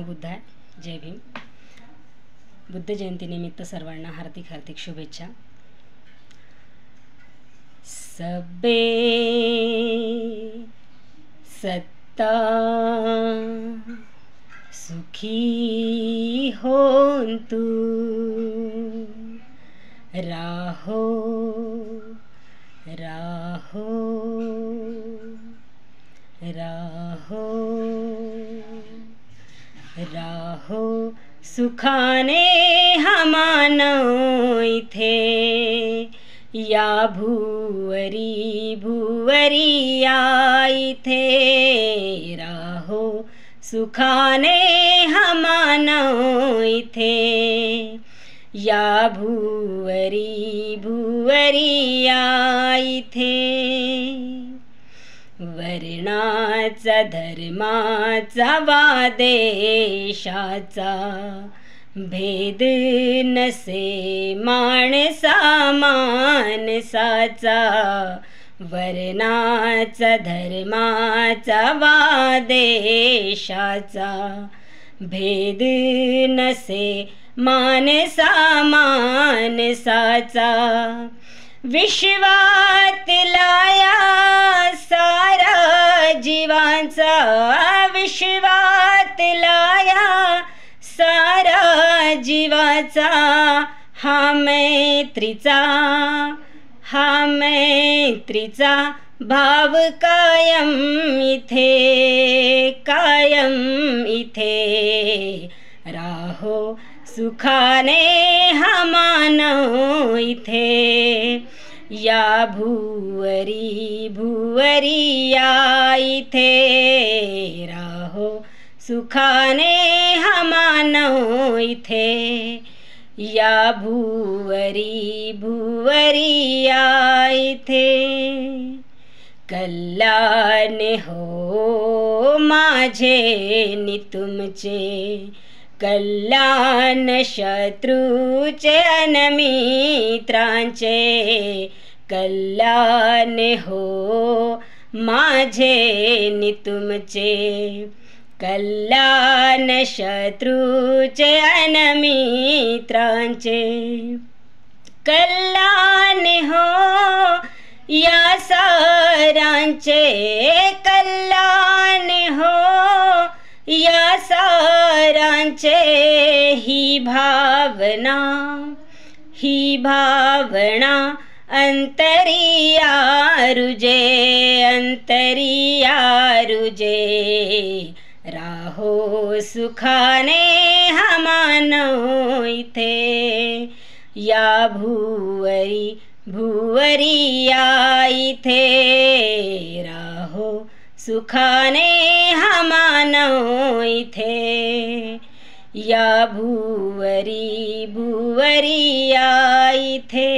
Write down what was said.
बुद्धाय. जय भीम. बुद्ध जयंतीनिमित्त सर्वांना हार्दिक हार्दिक शुभेच्छा. सबे सत्ता सुखी हों तू, राहो राहो राहो राहो सुखाने हमानो इथे, या भुवरी भुवरी या इथे, राहो सुखाने हमानो इथे, या भुवरी भुवरी या इथे. वर्णाचा धर्माचा वा देशाचा भेद नसे माणसा माणसाचा, वर्णाचा धर्माचा वा देशाचा भेद नसे माणसा माणसाचा. विश्वात लाया सारा जीवांचा, विश्वात लाया सारा जीवाचा, हा मैत्रीचा भाव कायम इथे कायम इथे, राहो सुखाने हमानो इथे, या भुवरी भुवरी या इथे, राहो सुखाने हमानो इथे, या भुवरी भुवरी या इथे. कल्याण हो माझे नि तुमचे, कल्याण शत्रूचे अन मित्रांचे, कल्याण हो माझे नि तुमचे, कल्याण शत्रूचे अन मित्रांचे, कल्याण हो या सारांचे, कल्याण हो या सारांचे. ही भावना अंतरिया रुजे अंतरिया रुजे, राहो सुखाने हमानो इथे, या भुवरी भुवरी या इथे, राहो सुखाने हमानो इथे, या भुवरी भुवरी या इथे.